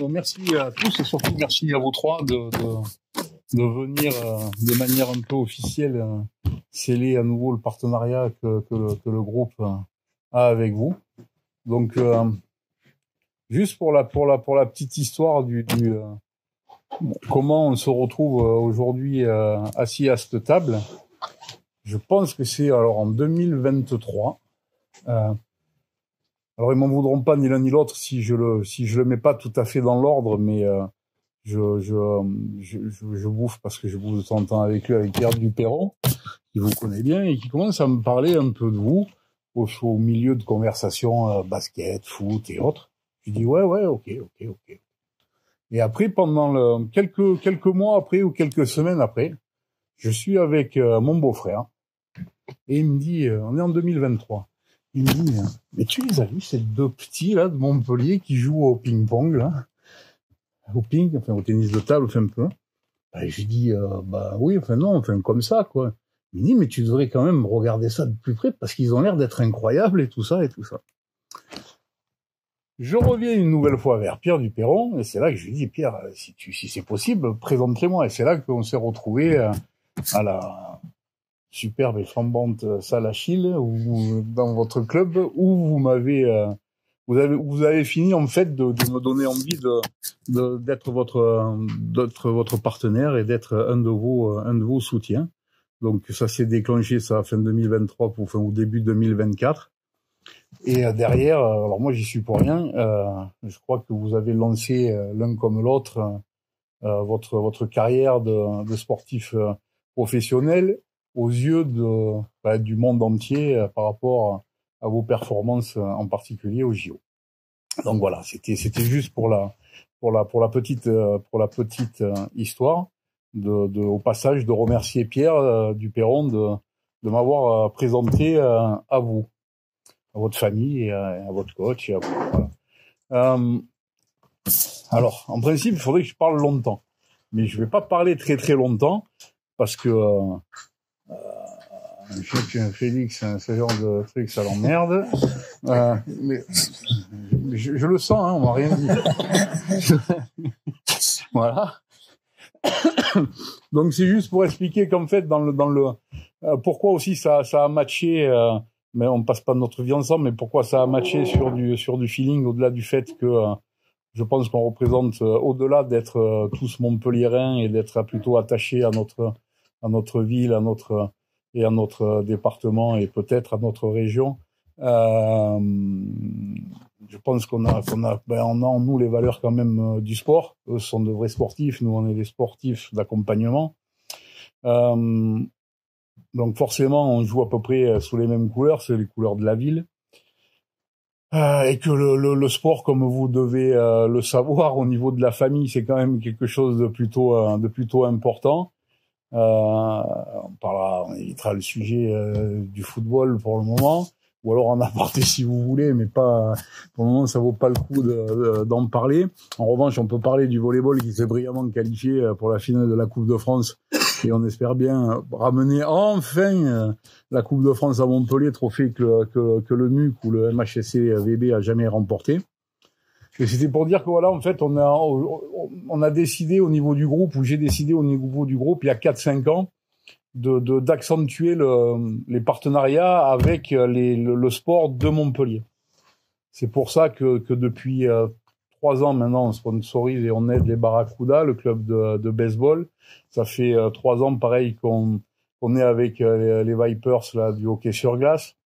Merci à tous et surtout merci à vous trois de venir de manière un peu officielle sceller à nouveau le partenariat que le groupe a avec vous. Donc juste pour la petite histoire du comment on se retrouve aujourd'hui assis à cette table. Je pense que c'est alors en 2023. Alors ils m'en voudront pas ni l'un ni l'autre si je le mets pas tout à fait dans l'ordre, mais je bouffe parce que je bouffe de temps en temps avec lui, avec Pierre Duperron, qui vous connaît bien et qui commence à me parler un peu de vous au milieu de conversations basket, foot et autres. Je dis ouais, ok. Et après, pendant quelques mois après ou quelques semaines après, je suis avec mon beau-frère et il me dit, on est en 2023. Il me dit, mais tu les as vus, ces deux petits là de Montpellier qui jouent au ping-pong là, au tennis de table, un peu. Et je dis, bah oui, non, comme ça quoi. Il me dit, mais tu devrais quand même regarder ça de plus près parce qu'ils ont l'air d'être incroyables et tout ça. Je reviens une nouvelle fois vers Pierre Duperron et c'est là que je lui dis, Pierre, si c'est possible, présente-les-moi. Et c'est là qu'on s'est retrouvés à la superbe et flambante salle Achille, ou dans votre club, où vous avez fini en fait de me donner envie d'être votre partenaire et d'être un de vos soutiens. Donc ça s'est déclenché ça fin 2023 ou début 2024. Et derrière, alors moi j'y suis pour rien. Je crois que vous avez lancé l'un comme l'autre votre carrière de sportif professionnel aux yeux du monde entier par rapport à vos performances en particulier au JO. Donc voilà, c'était juste pour la petite histoire au passage de remercier Pierre Duperron de m'avoir présenté à vous, à votre famille et à votre coach. Et à vous, voilà. Alors, en principe, il faudrait que je parle longtemps, mais je vais pas parler très très longtemps parce que je sais que Félix, ce genre de truc, ça l'emmerde. Mais je le sens, hein, on m'a rien dit. Voilà. Donc c'est juste pour expliquer qu'en fait dans le pourquoi aussi ça a matché, mais on passe pas notre vie ensemble, mais pourquoi ça a matché sur du feeling, au-delà du fait que je pense qu'on représente au-delà d'être tous montpelliérains et d'être plutôt attachés à notre ville, à notre département et peut-être à notre région. Je pense qu'on a en nous les valeurs quand même du sport. Eux sont de vrais sportifs, nous on est des sportifs d'accompagnement. Donc forcément on joue à peu près sous les mêmes couleurs, c'est les couleurs de la ville. Et que le sport, comme vous devez le savoir, au niveau de la famille, c'est quand même quelque chose de plutôt important. On évitera le sujet du football pour le moment, ou alors en aparté si vous voulez, mais pas pour le moment, ça vaut pas le coup d'en parler. En revanche, on peut parler du volleyball qui s'est brillamment qualifié pour la finale de la Coupe de France, et on espère bien ramener enfin la Coupe de France à Montpellier, trophée que le MUC ou le MHSC VB a jamais remporté. Et c'était pour dire que voilà, en fait, on a décidé au niveau du groupe, ou j'ai décidé au niveau du groupe il y a 4-5 ans, d'accentuer les partenariats avec le sport de Montpellier. C'est pour ça que depuis 3 ans maintenant, on sponsorise et on aide les Barracuda, le club de baseball. Ça fait 3 ans, pareil, qu'on est avec les Vipers là, du hockey sur glace.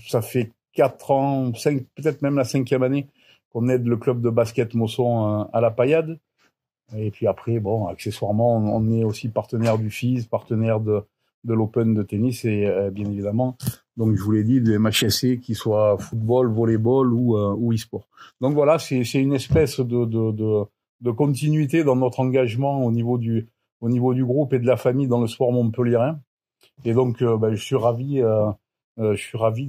Ça fait 4 ans, 5, peut-être même la 5e année, qu'on aide le club de basket Mosson à la Paillade. Et puis après, bon, accessoirement, on est aussi partenaire du FIS, partenaire de l'Open de tennis et bien évidemment, donc je vous l'ai dit, du MHSC, qui soit football, volleyball ou e-sport. Donc voilà, c'est une espèce de continuité dans notre engagement au niveau du groupe et de la famille dans le sport montpelliérain. Et donc, je suis ravi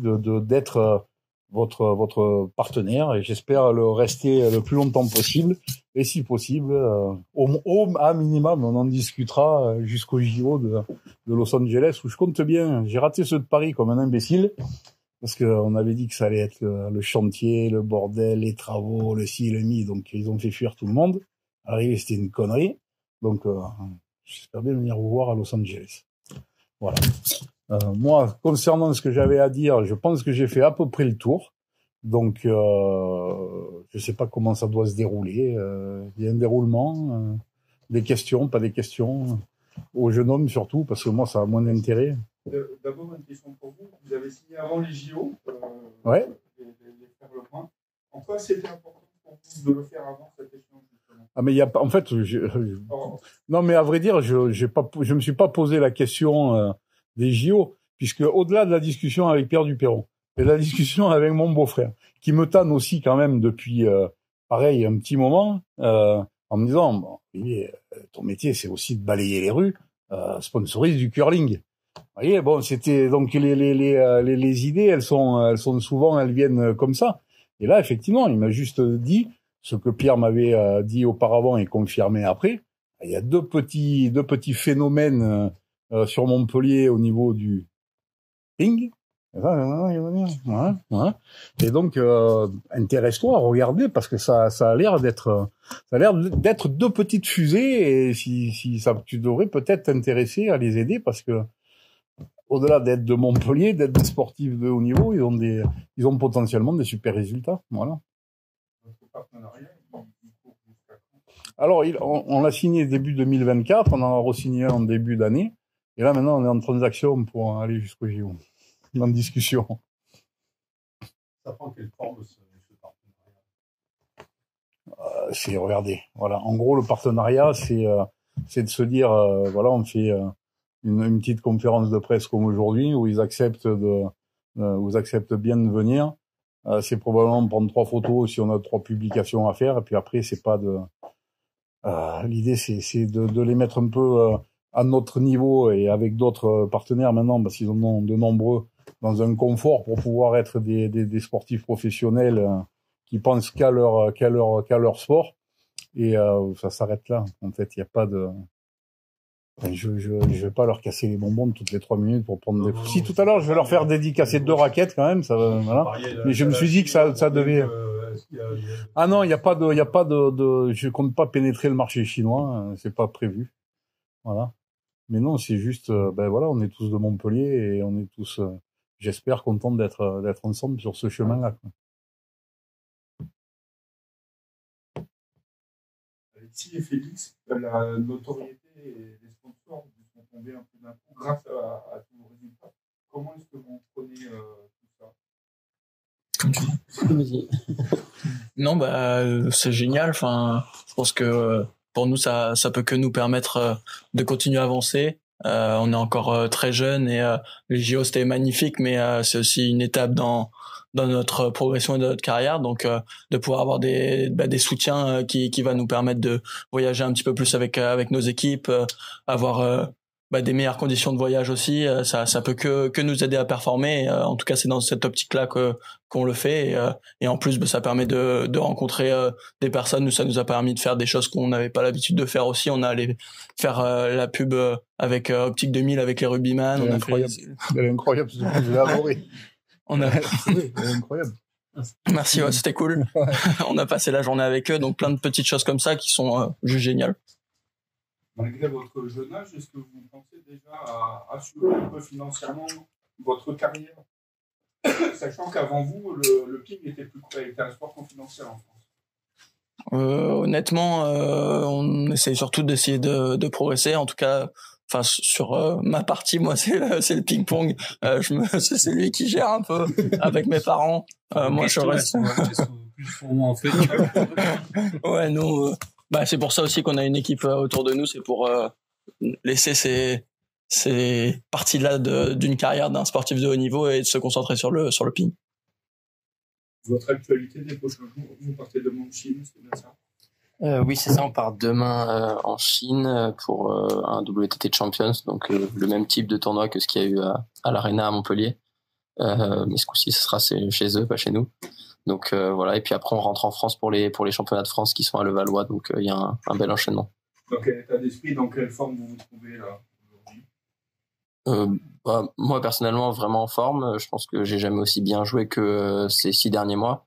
d'être votre partenaire et j'espère le rester le plus longtemps possible et si possible à minimum on en discutera jusqu'au JO de Los Angeles où je compte bien. J'ai raté ceux de Paris comme un imbécile parce qu'on avait dit que ça allait être le chantier, le bordel, les travaux, le ci, le mi, donc ils ont fait fuir tout le monde. Arrivé, c'était une connerie. Donc, j'espère bien venir vous voir à Los Angeles. Voilà. Moi, concernant ce que j'avais à dire, je pense que j'ai fait à peu près le tour. Donc, je sais pas comment ça doit se dérouler. Il y a un déroulement, des questions, pas des questions, aux jeunes hommes surtout, parce que moi, ça a moins d'intérêt. D'abord, une question pour vous. Vous avez signé avant les JO, ouais. les faire le point. En quoi c'était important pour vous de le faire avant cette échéance, justement? Ah, mais il y a, en fait, non, mais à vrai dire, je me suis pas posé la question des JO, puisque au-delà de la discussion avec Pierre Duperron, et la discussion avec mon beau-frère, qui me tanne aussi quand même depuis, pareil, un petit moment, en me disant, bon, ton métier, c'est aussi de balayer les rues, sponsorise du curling. Vous voyez, bon, c'était donc les idées, elles sont souvent, elles viennent comme ça. Et là, effectivement, il m'a juste dit ce que Pierre m'avait dit auparavant et confirmé après. Il y a deux petits phénomènes sur Montpellier au niveau du ping. Et donc, intéresse-toi, regardez, parce que ça a l'air d'être deux petites fusées, et si ça, tu devrais peut-être t'intéresser à les aider, parce que au-delà d'être de Montpellier, d'être des sportifs de haut niveau, ils ont potentiellement des super résultats. Voilà. Alors, on l'a signé début 2024, on en a re-signé en début d'année, et là maintenant on est en transaction pour aller jusqu'au JO. En discussion. Ça prend quelle forme ce partenariat? Regardez, voilà. En gros, le partenariat, c'est de se dire, voilà, on fait une petite conférence de presse comme aujourd'hui où ils acceptent bien de venir. C'est probablement prendre 3 photos si on a 3 publications à faire, et puis après, c'est pas de. L'idée, c'est de les mettre un peu à notre niveau et avec d'autres partenaires maintenant, parce qu'ils en ont de nombreux, dans un confort pour pouvoir être des sportifs professionnels qui pensent qu'à leur sport, et ça s'arrête là. En fait, il y a pas de. Je vais pas leur casser les bonbons toutes les 3 minutes pour prendre des. Si tout à l'heure je vais leur faire dédicacer 2 raquettes quand même, ça voilà. Mais je me suis dit que ça devait. Ah non, il y a pas de. Je compte pas pénétrer le marché chinois, c'est pas prévu. Voilà. Mais non, c'est juste, voilà, on est tous de Montpellier et on est tous, j'espère, contents d'être ensemble sur ce chemin-là. Alexis et Félix, la notoriété et les sponsors sont tombés un peu d'un coup grâce à tous vos résultats. Comment est-ce que vous prenez tout ça? Non, c'est génial. Enfin, je pense que pour nous, ça peut que nous permettre de continuer à avancer. On est encore très jeunes et les JO c'était magnifique, mais c'est aussi une étape dans notre progression et dans notre carrière. Donc, de pouvoir avoir des soutiens qui va nous permettre de voyager un petit peu plus avec nos équipes, avoir des meilleures conditions de voyage aussi, ça peut que nous aider à performer. En tout cas, c'est dans cette optique-là qu'on le fait. Et en plus, ça permet de rencontrer des personnes. Nous, ça nous a permis de faire des choses qu'on n'avait pas l'habitude de faire aussi. On a allé faire la pub avec Optique 2000 avec les Rugbyman. Elle est incroyable. Elle est incroyable. Je l'ai adoré. Elle est incroyable. Merci, ouais, c'était cool. On a passé la journée avec eux, donc plein de petites choses comme ça qui sont juste géniales. Malgré votre jeune âge, est-ce que vous pensez déjà à assurer un peu financièrement votre carrière, sachant qu'avant vous, le ping était un sport confidentiel en France? Honnêtement, on essaye surtout d'essayer de progresser. En tout cas, enfin sur ma partie, moi c'est le ping-pong. C'est celui qui gère un peu avec mes parents. Moi je reste plus pour moi en fait. Ouais, nous. C'est pour ça aussi qu'on a une équipe autour de nous, c'est pour laisser ces parties-là d'une carrière d'un sportif de haut niveau et de se concentrer sur le ping. Votre actualité des prochains jours, vous partez demain en Chine, c'est bien ça? Oui, c'est ça, on part demain en Chine pour un WTT Champions, donc le même type de tournoi que ce qu'il y a eu à l'Arena à Montpellier. Mais ce coup-ci, ce sera chez eux, pas chez nous. Donc voilà, et puis après on rentre en France pour les championnats de France qui sont à Levallois, donc il y a un bel enchaînement. Dans quel état d'esprit, dans quelle forme vous vous trouvez là Moi personnellement vraiment en forme. Je pense que j'ai jamais aussi bien joué que ces 6 derniers mois.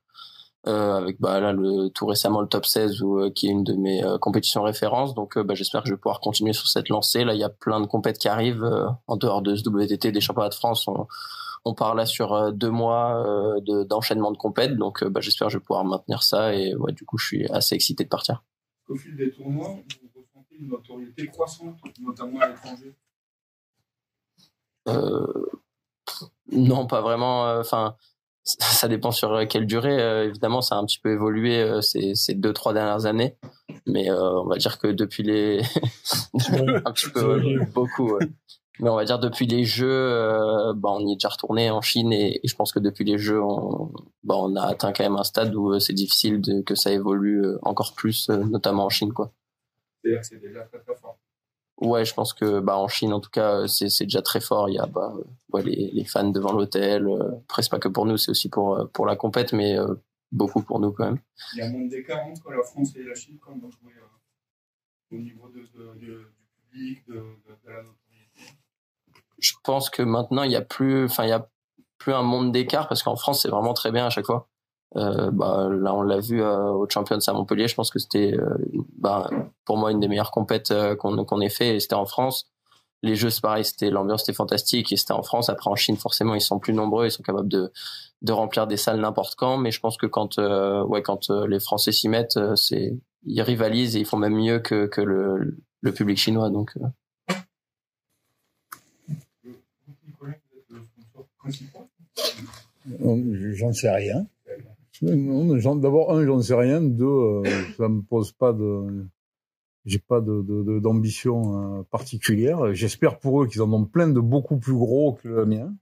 Avec là tout récemment le top 16 qui est une de mes compétitions références. Donc j'espère que je vais pouvoir continuer sur cette lancée. Là il y a plein de compètes qui arrivent en dehors de ce WTT des championnats de France. On part là sur 2 mois d'enchaînement de compètes. Donc j'espère que je vais pouvoir maintenir ça et du coup je suis assez excité de partir. Au fil des tournois, vous ressentez une notoriété croissante, notamment à l'étranger? Non, pas vraiment. Ça dépend sur quelle durée. Évidemment, ça a un petit peu évolué ces 2-3 dernières années. Mais on va dire que depuis les... un petit peu, beaucoup. Ouais. Mais on va dire depuis les Jeux, on y est déjà retourné en Chine et je pense que depuis les Jeux, on a atteint quand même un stade où c'est difficile que ça évolue encore plus, notamment en Chine, quoi. C'est-à-dire que c'est déjà très très fort. Ouais, je pense que en Chine en tout cas c'est déjà très fort. Il y a les fans devant l'hôtel. Après c'est pas que pour nous, c'est aussi pour la compète, mais beaucoup pour nous quand même. Il y a un monde d'écart entre la France et la Chine quand vous jouez au niveau du public, de la notoriété. Je pense que maintenant il y a plus un monde d'écart parce qu'en France c'est vraiment très bien à chaque fois. Là on l'a vu au Champions à Montpellier. Je pense que c'était pour moi une des meilleures compètes qu'on ait fait et c'était en France. Les Jeux c'est pareil, l'ambiance était fantastique et c'était en France. Après en Chine forcément ils sont plus nombreux, ils sont capables de remplir des salles n'importe quand, mais je pense que quand les Français s'y mettent, ils rivalisent et ils font même mieux que le public chinois. Donc Nicolas, vous êtes le sponsor principal? J'en sais rien. D'abord, j'en sais rien. Deux, ça me pose pas j'ai pas d'ambition particulière. J'espère pour eux qu'ils en ont plein de beaucoup plus gros que le mien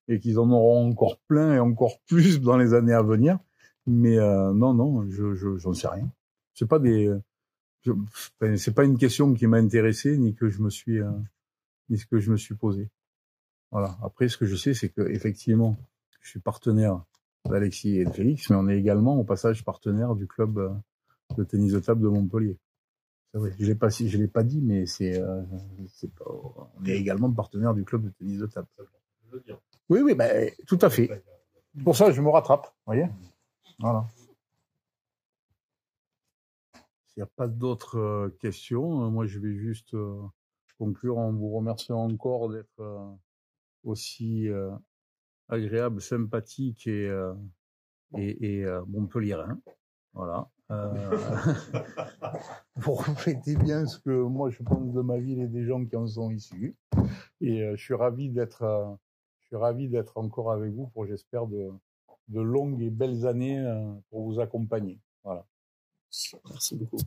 et qu'ils en auront encore plein et encore plus dans les années à venir. Mais non, j'en sais rien. C'est pas c'est pas une question qui m'a intéressé ni que je me suis posé. Voilà. Après, ce que je sais, c'est que effectivement, je suis partenaire d'Alexis et de Félix, mais on est également au passage partenaire du club de tennis de table de Montpellier. C'est vrai, je l'ai pas dit, mais on est également partenaire du club de tennis de table. Oui, tout à fait. Pour ça, je me rattrape, vous voyez. Voilà. S'il n'y a pas d'autres questions, moi je vais juste conclure en vous remerciant encore d'être aussi agréable, sympathique et montpelliérain. Voilà. Vous reflétez bien ce que moi je pense de ma ville et des gens qui en sont issus. Et je suis ravi d'être encore avec vous pour, j'espère, de longues et belles années pour vous accompagner. Voilà. Merci beaucoup.